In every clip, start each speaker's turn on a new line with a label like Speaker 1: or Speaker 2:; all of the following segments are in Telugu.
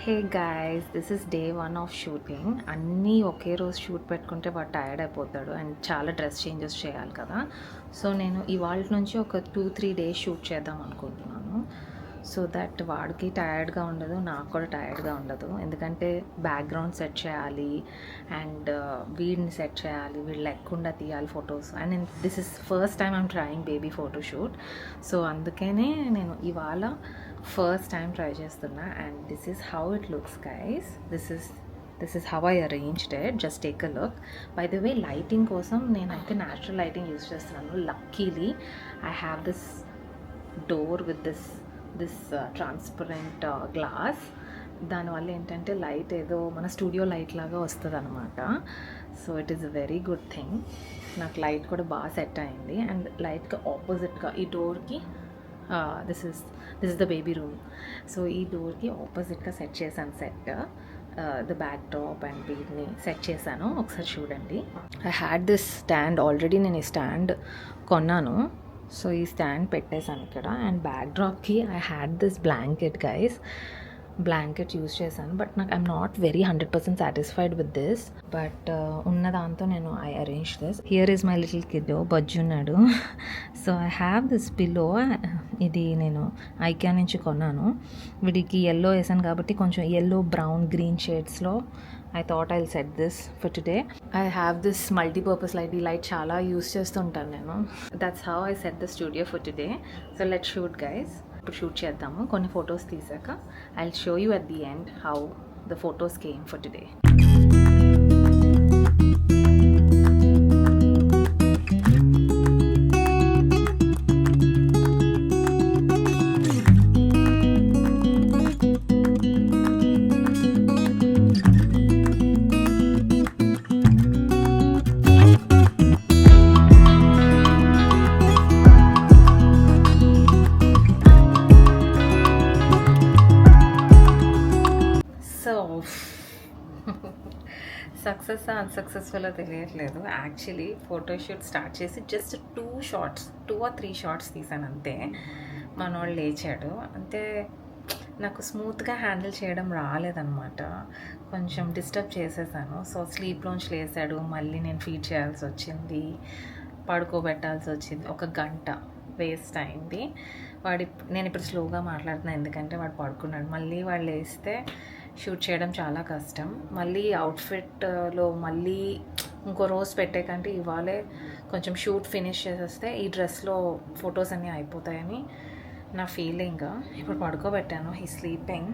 Speaker 1: Hey guys, this is day 1 of shooting. అన్నీ ఒకే రోజు షూట్ పెట్టుకుంటే వాడు టైర్డ్ అయిపోతాడు అండ్ చాలా డ్రెస్ చేంజెస్ చేయాలి కదా. సో నేను ఇవాళ నుంచి ఒక 2-3 డేస్ షూట్ చేద్దాం అనుకుంటున్నాను. సో దట్ వాడికి టైర్డ్గా ఉండదు, నాకు కూడా టైర్డ్గా ఉండదు. ఎందుకంటే బ్యాక్గ్రౌండ్ సెట్ చేయాలి అండ్ వీడిని సెట్ చేయాలి, వీడు లేకుండా తీయాలి photos. And this is first time I'm trying baby photoshoot. So అందుకనే నేను ఇవాళ ఫస్ట్ టైం ట్రై చేస్తున్నా and this is how it looks guys. This is how I arranged it. Just take a look. By the way, lighting కోసం నేనైతే న్యాచురల్ లైటింగ్ యూజ్ చేస్తున్నాను. Luckily I have this door with this transparent glass. దానివల్ల ఏంటంటే లైట్ ఏదో మన స్టూడియో లైట్ లాగా వస్తుంది అనమాట. So it is a very good thing. నాకు లైట్ కూడా బాగా సెట్ అయింది అండ్ లైట్గా ఆపోజిట్గా ఈ డోర్కి this is the baby room. So ఈ డోర్కి ఆపోజిట్గా సెట్ చేశాను ద బ్యాక్ డ్రాప్ అండ్ వీటిని సెట్ చేశాను. ఒకసారి చూడండి. I had this stand already. నేను ఈ స్టాండ్ కొన్నాను. సో ఈ స్టాండ్ పెట్టేశాను ఇక్కడ అండ్ బ్యాక్ డ్రాప్కి I had this blanket use చేశాను. బట్ నాకు I'm not very 100% satisfied with this. But ఉన్న దాంతో నేను I arrange this. Here is my little kid, బజ్జున్నాడు. So I have this pillow. ఇది నేను ఐకియా నుంచి కొన్నాను. వీడికి ఎల్లో వేసాను కాబట్టి కొంచెం ఎల్లో, బ్రౌన్, గ్రీన్ షేడ్స్లో I thought I'll set this for today. I have this multipurpose light. ఈ లైట్ చాలా యూస్ చేస్తుంటాను నేను. That's how I set the studio for today. So let's shoot guys. ఇప్పుడు షూట్ చేద్దాము. కొన్ని ఫొటోస్ తీసాక I will show you at the end how the photos came for today. So success unsuccessful తెలియట్లేదు. యాక్చువల్లీ ఫోటోషూట్ స్టార్ట్ చేసి జస్ట్ 2 or 3 షార్ట్స్ తీసాను అంతే. మనోళ్ళు లేచాడు అంటే నాకు స్మూత్గా హ్యాండిల్ చేయడం రాలేదన్నమాట. కొంచెం డిస్టర్బ్ చేసేసాను. సో స్లీప్లోంచి లేసాడు. మళ్ళీ నేను ఫీడ్ చేయాల్సి వచ్చింది, పడుకోబెట్టాల్సి వచ్చింది. 1 గంట వేస్ట్ అయింది. నేను ఇప్పుడు స్లోగా మాట్లాడుతున్నాను ఎందుకంటే వాడు పడుకున్నాడు. మళ్ళీ వాడు లేస్తే షూట్ చేయడం చాలా కష్టం. మళ్ళీ అవుట్ఫిట్లో మళ్ళీ ఇంకో రోజు పెట్టే కంటే ఇవాళే కొంచెం షూట్ ఫినిష్ చేసేస్తే ఈ డ్రెస్లో ఫొటోస్ అన్నీ అయిపోతాయని నా ఫీలింగ్. ఇప్పుడు పడుకోబెట్టాను. He sleeping.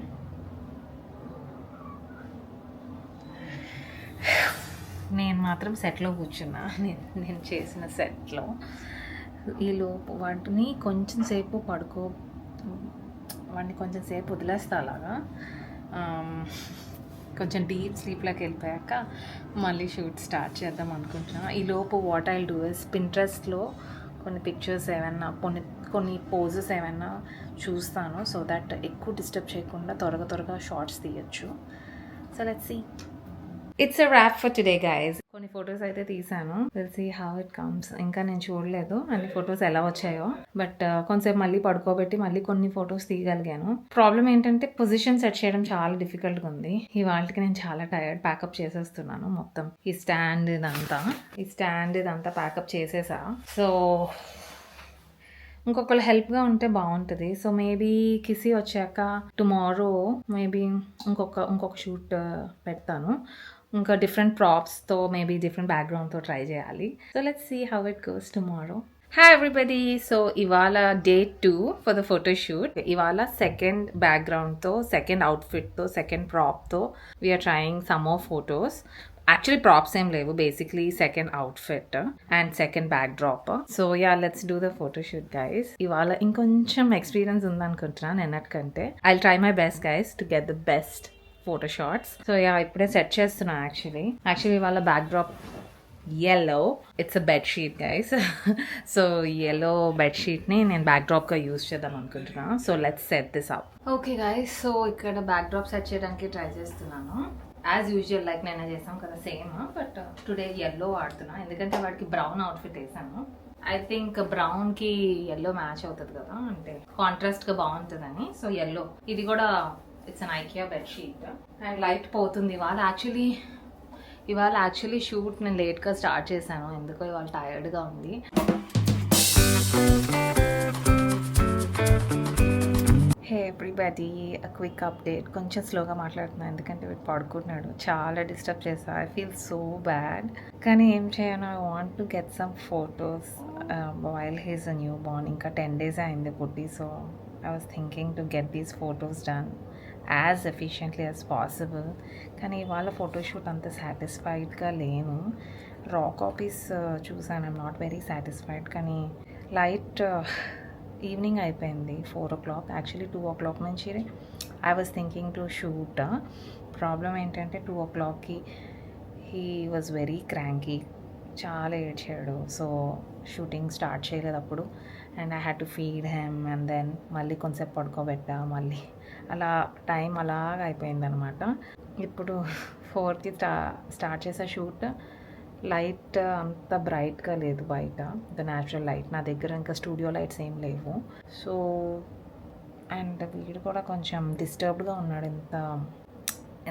Speaker 1: నేను మాత్రం సెట్లో కూర్చున్నా. నేను చేసిన సెట్లో ఈలోపు వాటిని కొంచెం సేపు వదిలేస్తా అలాగా. కొంచెం డీప్ స్లీప్లోకి వెళ్ళిపోయాక మళ్ళీ షూట్ స్టార్ట్ చేద్దాం అనుకుంటున్నాను. ఈలోపు వాట్ ఐల్ డూ ఇస్ పింట్రెస్ట్లో కొన్ని పిక్చర్స్ ఏమైనా కొన్ని పోజెస్ ఏమైనా చూస్తాను. సో దట్ ఎక్కువ డిస్టర్బ్ చేయకుండా త్వరగా షార్ట్స్ తీయచ్చు. So let's see. It's a wrap for today guys. కొన్ని ఫొటోస్ అయితే తీసాను. Will see how it comes. ఇంకా నేను చూడలేదు అన్ని ఫొటోస్ ఎలా వచ్చాయో. బట్ కొంతసేపు మళ్ళీ పడుకోబెట్టి మళ్ళీ కొన్ని ఫొటోస్ తీయగలిగాను. ప్రాబ్లం ఏంటంటే పొజిషన్ సెట్ చేయడం చాలా డిఫికల్ట్గా ఉంది. ఇవాళకి నేను చాలా టైర్డ్. ప్యాకప్ చేసేస్తున్నాను మొత్తం. ఈ స్టాండ్ ఇదంతా ప్యాకప్ చేసేసా. సో ఇంకొకరు హెల్ప్గా ఉంటే బాగుంటుంది. సో మేబీ కిసి వచ్చాక టుమారో మేబీ ఇంకొక షూట్ పెడతాను. ఇంకా డిఫరెంట్ ప్రాప్స్తో మేబీ డిఫరెంట్ బ్యాక్గ్రౌండ్తో ట్రై చేయాలి. So let's see how it goes tomorrow. Hi everybody. So ఇవాళ డే 2 ఫర్ ద ఫోటోషూట్. ఇవాళ సెకండ్ బ్యాక్గ్రౌండ్తో, సెకండ్ అవుట్ఫిట్తో, సెకండ్ ప్రాప్తో we are trying some more photos. Actually props ఏం లేవు, basically second outfit and second backdrop. So yeah, let's do the photoshoot guys. ఇవాళ ఇంకొంచెం ఎక్స్పీరియన్స్ ఉందనుకుంటున్నాను ఎన్నటికంటే. I try my best guys to get the best photo shots. So yeah, ఇప్పుడే సెట్ చేస్తున్నాను. యాక్చువల్లీ ఇవాళ back drop yellow. It's a bed sheet guys. So yellow bed sheet ని నేను బ్యాక్ డ్రాప్గా యూజ్ చేద్దాం అనుకుంటున్నాను. So let's set this up. Okay guys, so ఇక్కడ బ్యాక్ డ్రాప్ సెట్ చేయడానికి ట్రై చేస్తున్నాను. యాజ్ యూజువల్ లైక్ నేను చేసాం కదా సేమ్. బట్ టుడే yellow వాడుతున్నా ఎందుకంటే వాడికి బ్రౌన్ అవుట్ఫిట్ వేసాను. ఐ థింక్ బ్రౌన్కి yellow మ్యాచ్ అవుతుంది కదా, అంటే కాంట్రాస్ట్గా బాగుంటుందని. So yellow. ఇది కూడా it's an IKEA bedsheet and light పోతుంది. ఇవాళ యాక్చువల్లీ షూట్ నేను లేట్గా స్టార్ట్ చేశాను, ఎందుకో ఇవాళ టైర్డ్గా ఉంది. హే ఎవ్రీబడి, అ క్విక్ అప్డేట్. కొంచెం స్లోగా మాట్లాడుతున్నాను ఎందుకంటే వీడు పడుకుంటున్నాడు, చాలా డిస్టర్బ్ చేస్తా. ఐ ఫీల్ సో బ్యాడ్, కానీ ఏం చేయను. I want to get some photos while he's a new born. ఇంకా 10 days అయింది పుట్టి. So I was thinking to get these photos done as efficiently as possible. కానీ ఇవాళ ఫోటోషూట్ అంత సాటిస్ఫైడ్గా లేను. రా కాపీస్ చూసాను, ఐమ్ నాట్ వెరీ సాటిస్ఫైడ్. కానీ లైట్ ఈవినింగ్ అయిపోయింది, 4 o'clock. యాక్చువల్లీ 2 o'clock నుంచి I was thinking to shoot. Problem ఏంటంటే 2 o'clockకి హీ వాజ్ వెరీ క్రాంకీ, చాలా ఏడ్చాడు. సో షూటింగ్ స్టార్ట్ చేయలేదు అప్పుడు. And I had to feed him and then మళ్ళీ కొంచెంసేపు పడుకోబెట్టా, మళ్ళీ అలా టైం అలాగ అయిపోయిందనమాట. ఇప్పుడు 4కి స్టార్ట్ చేసే షూట్. లైట్ అంత బ్రైట్గా లేదు బయట, ద న్యాచురల్ లైట్. నా దగ్గర ఇంకా స్టూడియో లైట్స్ ఏం లేవు. సో అండ్ వీడు కూడా కొంచెం డిస్టర్బ్డ్గా ఉన్నాడు,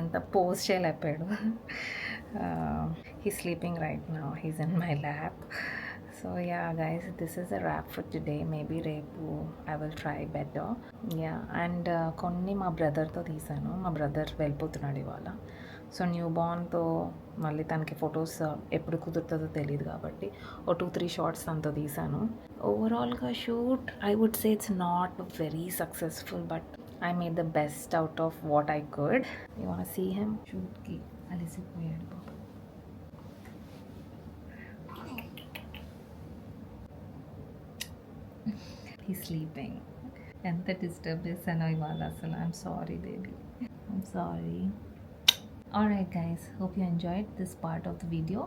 Speaker 1: ఎంత పోస్ట్ చేయలేకపోయాడు. He sleeping right now, he's in my lap. So yeah guys, this is a wrap for today. Maybe రేపు I will try better. Yeah and కొన్ని మా బ్రదర్తో తీసాను. మా బ్రదర్ వెళ్ళిపోతున్నాడు ఇవాళ. సో న్యూ బార్న్తో మళ్ళీ తనకి ఫొటోస్ ఎప్పుడు కుదురుతుందో తెలియదు కాబట్టి 2-3 షార్ట్స్ తనతో తీసాను. ఓవరాల్గా shoot I would say it's not very successful, but I made the best out of what I could. You want see him? షూట్కి అలసిపోయాడు బాబు. He sleeping. ఎంత డిస్టర్బ్ చేశానో ఇవాళ అసలు. I'm sorry baby, I'm sorry. Alright guys, hope you enjoyed this part of the video.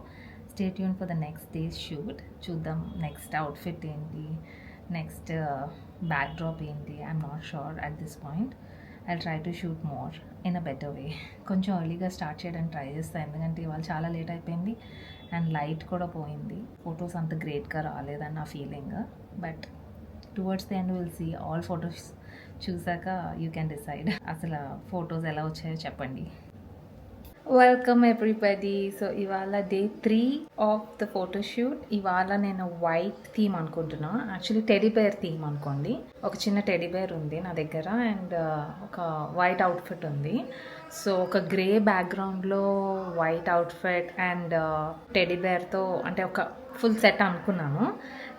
Speaker 1: Stay tuned for the next day's shoot. చూద్దాం నెక్స్ట్ అవుట్ఫిట్ ఏంటి, నెక్స్ట్ బ్యాక్డ్రాప్ ఏంటి. I'm not sure at this point. I try to shoot more in a better way. కొంచెం ఎర్లీగా స్టార్ట్ చేయడానికి ట్రై చేస్తాను, ఎందుకంటే ఇవాళ చాలా లేట్ అయిపోయింది అండ్ లైట్ కూడా పోయింది. ఫొటోస్ అంత గ్రేట్గా రాలేదని నా feeling. But towards the end will see all photos. చూసాక యూ కెన్ డిసైడ్ అసలు ఫొటోస్ ఎలా వచ్చాయో చెప్పండి. Welcome everybody. సో ఇవాళ డే 3 ఆఫ్ ద ఫోటోషూట్. ఇవాళ నేను వైట్ థీమ్ అనుకుంటున్నా, యాక్చువల్లీ టెడీబేర్ థీమ్ అనుకోండి. ఒక చిన్న టెడీబేర్ ఉంది నా దగ్గర అండ్ ఒక వైట్ అవుట్ఫిట్ ఉంది. సో ఒక గ్రే బ్యాక్గ్రౌండ్లో వైట్ అవుట్ఫిట్ అండ్ టెడీబేర్తో, అంటే ఒక ఫుల్ సెట్ అనుకున్నాను.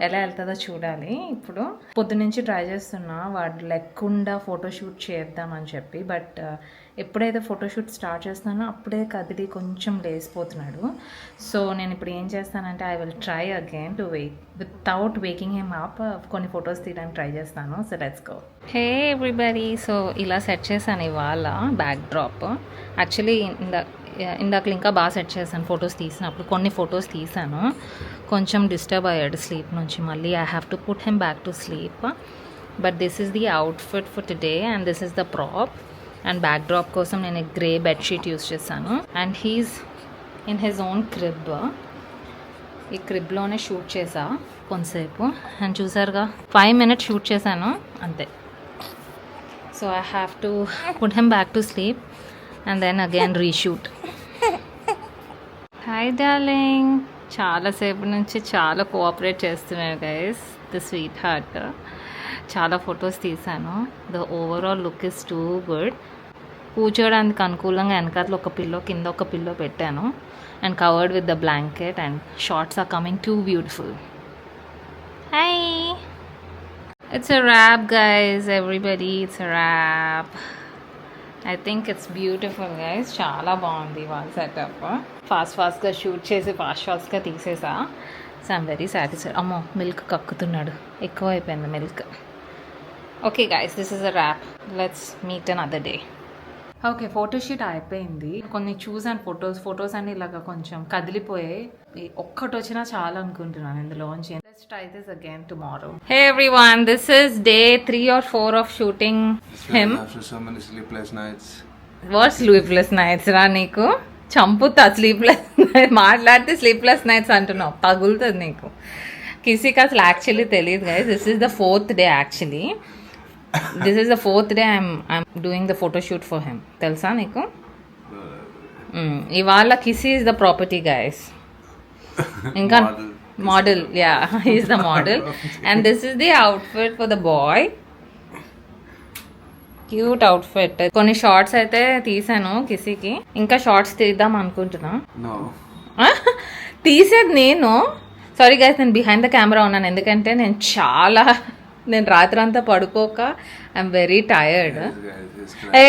Speaker 1: ఎలా వెళ్తుందో చూడాలి. ఇప్పుడు పొద్దునుంచి ట్రై చేస్తున్నా వాడు లేకుండా ఫోటోషూట్ చేద్దామని చెప్పి. బట్ ఎప్పుడైతే ఫోటోషూట్ స్టార్ట్ చేస్తున్నానో అప్పుడే కదిలి కొంచెం లేసిపోతున్నాడు. సో నేను ఇప్పుడు ఏం చేస్తానంటే I will try again to without waking him up కొన్ని ఫొటోస్ తీయడానికి ట్రై చేస్తాను. So let's go. Hey everybody, so ఇలా సెట్ చేశాను ఇవాళ బ్యాక్ డ్రాప్. యాక్చువల్లీ ఇందాక ఇంకా బాగా సెట్ చేశాను ఫొటోస్ తీసినప్పుడు. కొన్ని ఫొటోస్ తీసాను, కొంచెం డిస్టర్బ్ అయ్యాడు స్లీప్ నుంచి. మళ్ళీ I have to put him back to sleep. But this is the outfit for today and this is the prop. And backdrop కోసం నేను గ్రే బెడ్షీట్ యూస్ చేశాను. And he's in his own crib. ఈ క్రిబ్లోనే షూట్ చేసా కొంతసేపు. అండ్ చూసారుగా 5 minutes షూట్ చేశాను అంతే. So I have to put him back to sleep and then again reshoot. Hi darling, చాలాసేపు నుంచి చాలా కోఆపరేట్ చేస్తున్నాను గైస్, ద స్వీట్ హార్ట్. చాలా ఫొటోస్ తీసాను. The overall look is too good. కూర్చోడానికి అనుకూలంగా వెనకాతలో ఒక పిల్లో, కింద ఒక పిల్లో పెట్టాను and covered with the blanket and shorts are coming too beautiful. Hi, it's a wrap guys, everybody, it's a wrap. I think it's beautiful guys. చాలా బాగుంది వాళ్ళ సెటప్. ఫాస్ట్గా షూట్ చేసి ఫాస్ట్గా తీసేసా. So I'm very satisfied. అమ్మో, మిల్క్ కక్కుతున్నాడు, ఎక్కువ అయిపోయింది milk. Okay guys, this is a wrap. Let's meet another day. Okay, photoshoot అయిపోయింది. కొన్ని చూసాను ఫొటోస్ అన్ని ఇలాగా కొంచెం కదిలిపోయాయి. ఒక్కటి వచ్చినా చాలా అనుకుంటున్నాను ఇందులోంచి. Let's try this again tomorrow. Hey everyone, this is day 3 or 4 of shooting him.
Speaker 2: After so many sleepless nights.
Speaker 1: What sleepless nights రా నీకు? చంపుతా స్లీప్లెస్ మాట్లాడితే స్లీప్లెస్ నైట్స్ అంటున్నావు, పగులుతుంది నీకు. కిసికి అసలు యాక్చువల్లీ తెలియదు guys. This is the 4th day actually. This is the 4th day I'm doing the photoshoot for him. తెలుసా నీకు? ఇవాళ కిసి ఈస్ ద ప్రాపర్టీ గైస్. ఇంకా model, yeah is the model. And this is the outfit for the boy. Cute outfit. కొన్ని షార్ట్స్ అయితే తీసాను కిసికి, ఇంకా షార్ట్స్ తీద్దాం అనుకుంటున్నా.
Speaker 2: No.
Speaker 1: తీసేది నేను. సారీ గైస్, నేను బిహైండ్ ద కెమెరా ఉన్నాను ఎందుకంటే నేను రాత్రి అంతా పడుకోక I'm very tired.
Speaker 2: This guy is
Speaker 1: a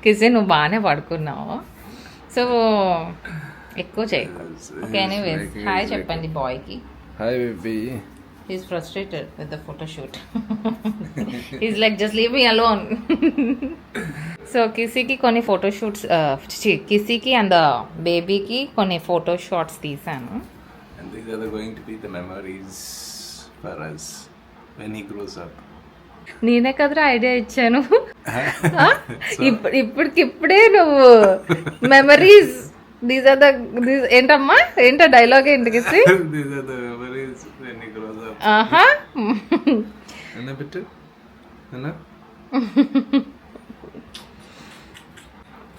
Speaker 1: కిసి నువ్వు బాగానే పడుకున్నావు, సో ఎక్కువ చేయకు. ఓకే, ఎనీవేస్ హాయ్ చెప్పండి బాయ్కి.
Speaker 2: Hi, baby.
Speaker 1: He's frustrated with the photo shoot. He's like, just leave me alone. So కిసికి కొన్ని ఫోటో షూట్స్, కిసికి అండ్ బేబీకి కొన్ని ఫోటో షాట్స్ తీసాను.
Speaker 2: And these are going to be the memories for us when he grows up.
Speaker 1: నేనే కదరా ఐడియా ఇచ్చాను. ఇప్పటికిప్పుడే నువ్వు మెమరీస్, దీస్ ఆర్ ద ఏంటమ్మా, ఏంటో డైలాగ్ ఏంటి కిసి?
Speaker 2: These are the memories when he grows up.
Speaker 1: ఆహా.
Speaker 2: Anna bitte? Anna?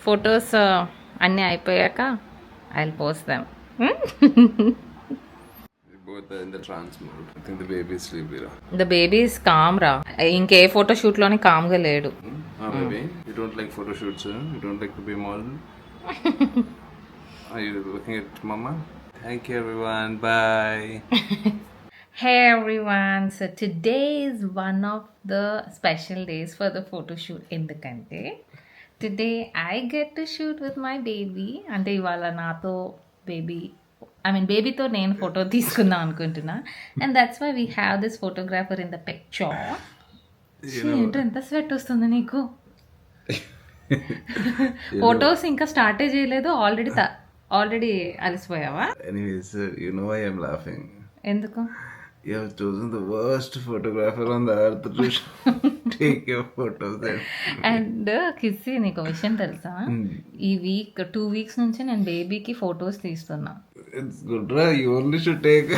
Speaker 1: ఫొటోస్ అన్నీ అయిపోయాక I will post them.
Speaker 2: Both are in the trance mode. I think the baby is sleepy.
Speaker 1: The baby is calm రా. ఇంకే ఫోటో షూట్లోనే కామ్గా లేడు.
Speaker 2: Baby, you don't like photo shoots, huh? You don't like to be a model? Are you looking at mama? Thank you, everyone. Bye.
Speaker 1: Hey everyone, so today is one of the special days for the photo shoot ఎందుకంటే today I get to shoot with my baby. అంటే ఇవాళ నాతో బేబీతో నేను ఫోటో తీసుకుందాం అనుకుంటున్నా. And that's why we have this photographer in the picture. ఏంటో ఎంత స్వెట్ వస్తుంది నీకు. ఫొటోస్ ఇంకా స్టార్టే చేయలేదు, ఆల్రెడీ అలసిపోయావా?
Speaker 2: Anyways, you know why I'm laughing?
Speaker 1: ఎందుకు?
Speaker 2: You have chosen the worst photographer on the earth to take your photos.
Speaker 1: And కిసి నీకు విషయం తెలుసా, ఈ 2 weeks నుంచి నేను బేబీకి ఫొటోస్ తీస్తున్నా.
Speaker 2: It's good, right? You only should take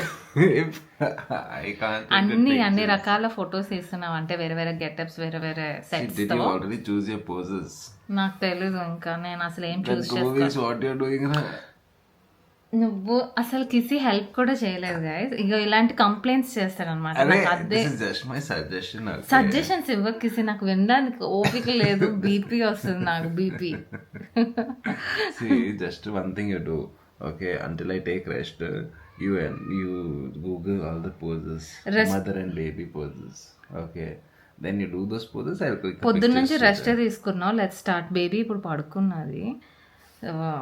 Speaker 2: if I can't.
Speaker 1: అన్ని రకాల ఫొటోస్ తీస్తున్నావు అంటే వేరే వేరే గెటప్స్, వేరే వేరే సెట్స్
Speaker 2: Did
Speaker 1: తో.
Speaker 2: you already choose your poses?
Speaker 1: నాకు తెలీదు ఇంకా, నేను అసలు ఏం చూస్
Speaker 2: That movie is what you're doing, right?
Speaker 1: నువ్వు అసలు కిసి హెల్ప్ కూడా చేయలేదు గైస్. ఇక ఇలాంటి కంప్లైంట్స్ చేస్తారనమాట. నాకు అదే
Speaker 2: This is just my suggestion. Okay?
Speaker 1: Suggestions ఇవ్వ కిసి, నాకు వినడానికి ఓపిక లేదు. బీపీ వస్తుంది నాకు, BP.
Speaker 2: See, just one thing you do. Okay, until I take rest, you Google all the poses, mother and baby poses. Okay, then you do those poses. I'll click the
Speaker 1: పొద్దున్న నుంచి
Speaker 2: pictures
Speaker 1: రెస్ట్ తీసుకున్నావు. Let start. బేబీ ఇప్పుడు పడుకున్నది,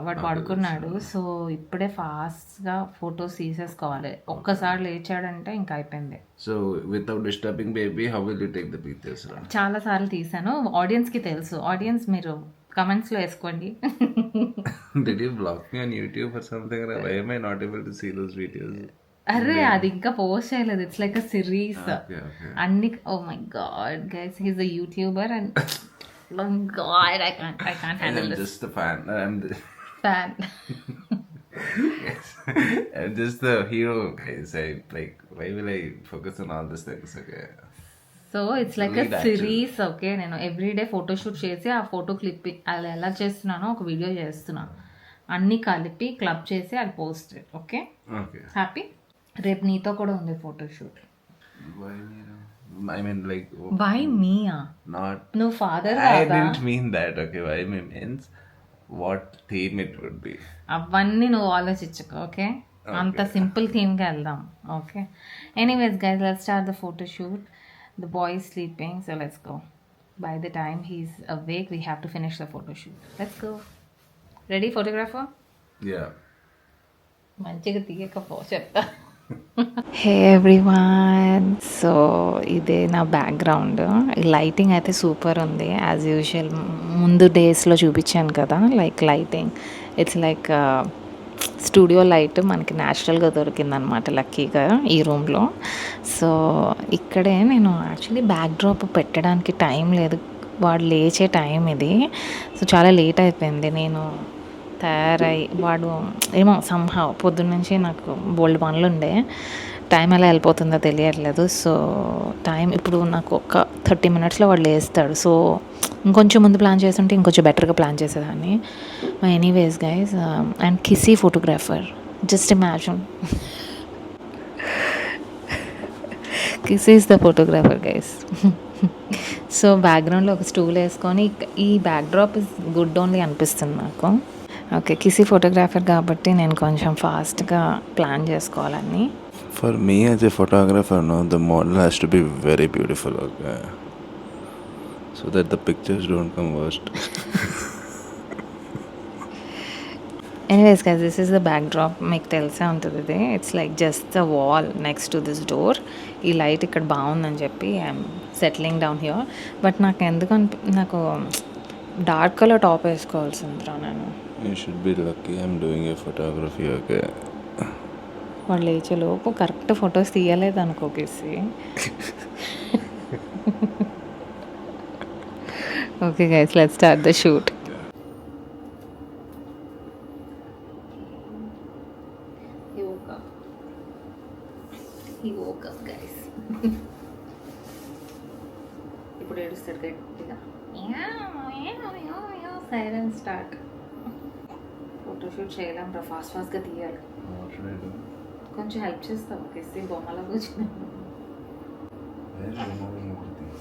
Speaker 1: వాడు పడుకున్నాడు. సో ఇప్పుడే ఫాస్ట్గా ఫొటోస్ తీసేసుకోవాలి. ఒక్కసారి లేచాడంటే ఇంకా అయిపోయింది.
Speaker 2: So without disturbing baby, how will you take the pictures?
Speaker 1: చాలా సార్లు తీసాను. ఆడియన్స్కి తెలుసు. ఆడియన్స్ మీరు కమెంట్స్లో వేసుకోండి.
Speaker 2: Did you block me on YouTube or something? Why am I not able to see those videos?
Speaker 1: అరే అది ఇంకా పోస్ట్ చేయలేదు. It's like a series.
Speaker 2: Okay.
Speaker 1: అన్ని. Oh my God guys, he's a YouTuber and God I can't handle
Speaker 2: I'm
Speaker 1: this.
Speaker 2: just a fan.
Speaker 1: Fan.
Speaker 2: Yes. I'm just the hero, guys. Why will I focus on all these things? Okay.
Speaker 1: So it's like a series. Okay, నేను ఎవ్రీడే ఫోటోషూట్ చేసి ఆ ఫోటో క్లిప్ అలా ఎలా చేస్తున్నానో ఒక వీడియో చేస్తున్నాను. అన్నీ కలిపి క్లబ్ చేసి అది పోస్ట్. Okay, happy. రేపు నీతో కూడా ఉంది photoshoot.
Speaker 2: Why me? I mean, like.
Speaker 1: బై మీయా?
Speaker 2: Not.
Speaker 1: నువ్వు ఫాదర్
Speaker 2: I
Speaker 1: కాదా?
Speaker 2: didn't mean that. Okay, why me means what theme it would be.
Speaker 1: అవన్నీ నువ్వు ఆలోచించుకో. ఓకే, అంత సింపుల్ థీమ్కి వెళ్దాం. Okay, anyways guys, let's start the photoshoot. The boy is sleeping, so let's go. By the time he's awake, we have to finish the photo shoot. Let's go. Ready, photographer?
Speaker 2: Yeah.
Speaker 1: మంచిగా తీయకపో చెప్తా. హే ఎవ్రీవన్, సో ఇదే నా బ్యాక్గ్రౌండ్. లైటింగ్ అయితే సూపర్ ఉంది. యాజ్ యూజువల్ ముందు డేస్లో చూపించాను కదా, like lighting it's like studio light మనకి న్యాచురల్గా దొరికిందనమాట లక్కీగా ఈ రూమ్లో. సో ఇక్కడే నేను యాక్చువల్లీ బ్యాక్ డ్రాప్ పెట్టడానికి టైం లేదు, వాడు లేచే టైం ఇది. సో చాలా లేట్ అయిపోయింది. నేను తయారై వాడు ఏమో సంహా పొద్దున్న నుంచి నాకు బోల్డ్ పనులు ఉండే. టైం ఎలా వెళ్ళిపోతుందో తెలియట్లేదు. సో టైం ఇప్పుడు నాకు ఒక 30 మినిట్స్లో వాడు లేస్తాడు. సో ఇంకొంచెం ముందు ప్లాన్ చేస్తుంటే ఇంకొంచెం బెటర్గా ప్లాన్ చేసేదాన్ని. Anyways guys, and కిసీ photographer, just imagine. కిసీ is the photographer guys. So బ్యాక్గ్రౌండ్లో ఒక స్టూల్ వేసుకొని ఈ బ్యాక్డ్రాప్ ఇస్ గుడ్ ఓన్లీ అనిపిస్తుంది నాకు. ఓకే, కిసీ ఫోటోగ్రాఫర్ కాబట్టి నేను కొంచెం ఫాస్ట్గా ప్లాన్ చేసుకోవాలని.
Speaker 2: For me as a photographer, no, the model has to be very beautiful, okay, so that the pictures don't come worst.
Speaker 1: Anyways guys, this is the back drop. మీకు తెలిసే ఉంటుంది ఇది. It's like just the wall next to this door. ఈ లైట్ ఇక్కడ బాగుందని చెప్పి I'm settling down here. But నాకు ఎందుకు నాకు డార్క్ కలర్ టాప్ వేసుకోవాల్సిందిరా నేను.
Speaker 2: You should be lucky I'm doing a photography, okay.
Speaker 1: వాళ్ళు లేచేలోపు కరెక్ట్ ఫొటోస్ తీయలేదు అనుకోకేసి. Okay guys, let's start the shoot. He woke up guys. ఇప్పుడు ఏడుస్తారు గట్టిగా. Silence start. ఫోటోషూట్ చేయలేం రా, ఫాస్ట్గా తీయాలి.
Speaker 2: What should I do?
Speaker 1: కొంచెం హెల్ప్ చేస్తావు కేసి, బొమ్మలో కూర్చుని.
Speaker 2: Where is removing everything?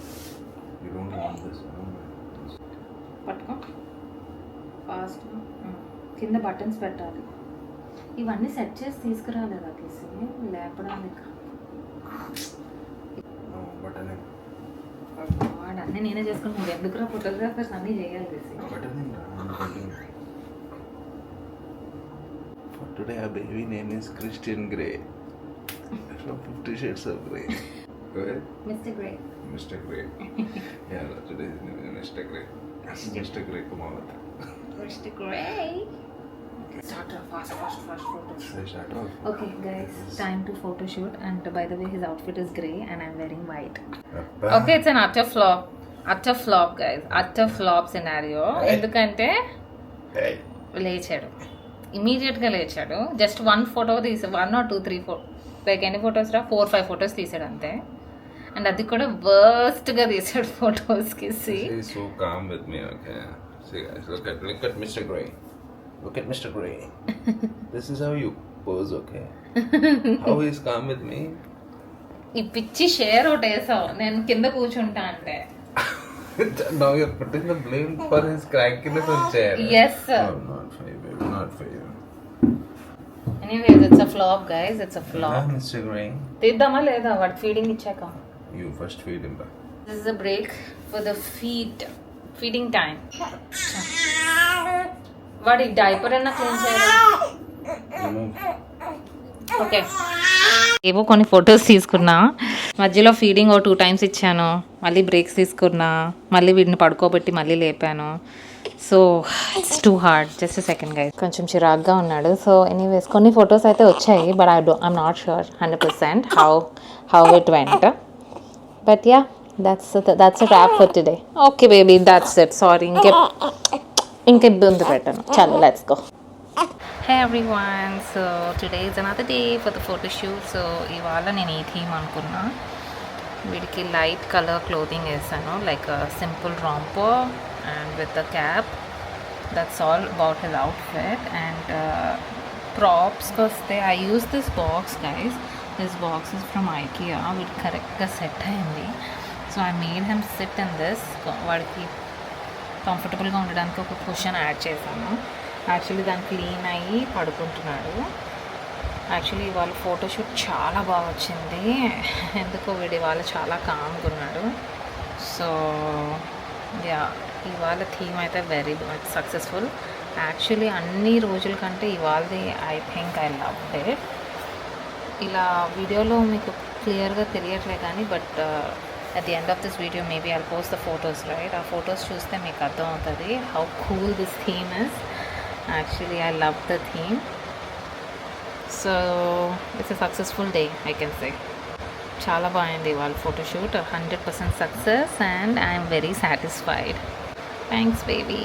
Speaker 2: You don't want this, no?
Speaker 1: పట్టుకో ఫాస్ట్. కింద బటన్స్ పెట్టాలి. ఇవన్నీ సెట్ చేసి తీసుకురాలేదా కేసి లేపడానికి?
Speaker 2: No, button.
Speaker 1: వాడు అన్నీ నేనే చేసుకుంటాను. ఎందుకురా ఫోటోగ్రాఫర్స్ అన్నీ చేయాలి కేసి.
Speaker 2: Button. For today, our baby name is Christian Grey from 50 Shades of Grey. Go ahead.
Speaker 1: Mr. Grey.
Speaker 2: Mr. Grey. Yeah, today's name is Mr. Grey. Mr. Grey, come on.
Speaker 1: Mr. Grey. Start fast photos.
Speaker 2: Say start off.
Speaker 1: Okay guys, time to photo shoot, and by the way his outfit is grey and I'm wearing white.
Speaker 2: Appa.
Speaker 1: Okay, it's an utter flop guys, utter flop scenario. ఎందుకంటే
Speaker 2: Hey.
Speaker 1: లేచాడు, ఇమీడియట్గా లేచాడు. జస్ట్ 1 ఫోటో తీసి 1 or 2 3 4 లైక్ ఎన్ని ఫొటోస్ రా 4-5 ఫొటోస్ తీసాడు అంతే. అండ్ అది కూడా వర్స్ట్గా తీసాడు ఫొటోస్కి.
Speaker 2: He's so calm with me, okay. See guys, look at Mr. Grey. Look at Mr. Grey. This is how you pose, okay? How he's calm with me.
Speaker 1: ఈ పిచ్చి షేర్ ఒకటి వేసావు, నేను కింద కూర్చుంటా అంటే.
Speaker 2: Now you're putting the blame for his crankiness on chair.
Speaker 1: Yes sir.
Speaker 2: No, not for you, baby. Not for you.
Speaker 1: Anyways, it's a flop guys, it's a flop.
Speaker 2: Ah, Mr. Grey.
Speaker 1: తీద్దామా లేదా వాడు ఫీడింగ్ ఇచ్చాక?
Speaker 2: You first feed him back.
Speaker 1: This is a break for the feeding time. వాడి డైపర్ అన్నా క్లీన్ చేయాలి. ఓకే, ఏవో కొన్ని ఫొటోస్ తీసుకున్నా, మధ్యలో ఫీడింగ్ 2 times ఇచ్చాను, మళ్ళీ బ్రేక్స్ తీసుకున్నా, మళ్ళీ వీడిని పడుకోబెట్టి మళ్ళీ లేపాను. So it's too hard. Just second guys, కొంచెం చిరాగ్గా ఉన్నాడు. సో ఎనీవేస్ కొన్ని ఫొటోస్ అయితే వచ్చాయి, but I'm not sure 100% how it went. But yeah, that's a wrap for today. Okay baby, that's it. Sorry, ఇంక ఇబ్బంది పెట్టాను. చలో, let's go. Hey everyone, so today is another day for the photo shoot. So ఇవాళ నేను ఈ థీమ్ అనుకున్నా. వీడికి లైట్ కలర్ క్లోతింగ్ వేసాను, like simple romper and with the cap. That's all about his outfit. And ప్రాప్స్కి వస్తే I use this box guys. This box is from IKEA. వీడికి కరెక్ట్గా సెట్ అయింది. So I made him sit in this. వాడికి కంఫర్టబుల్గా ఉండడానికి ఒక కుషన్ యాడ్ చేశాను. యాక్చువల్లీ దాన్ని క్లీన్ అయ్యి పడుకుంటున్నాడు. యాక్చువల్లీ ఇవాళ ఫోటోషూట్ చాలా బాగా వచ్చింది. ఎందుకో వీడు ఇవాళ చాలా కామ్గా ఉన్నాడు. సో యా, ఇవాళ థీమ్ అయితే వెరీ మచ్ సక్సెస్ఫుల్. యాక్చువల్లీ అన్ని రోజుల కంటే ఇవాళది I think I love it. ఇలా వీడియోలో మీకు క్లియర్గా తెలియట్లే కానీ, but at the end of this video maybe I'll post the photos, right? ఆ ఫొటోస్ చూస్తే మీకు అర్థం అవుతుంది how cool this theme is. Actually I love the theme. So it's a successful day, I can say. చాలా బాగుంది వాళ్ళ photoshoot. 100% success and I am very satisfied. Thanks baby.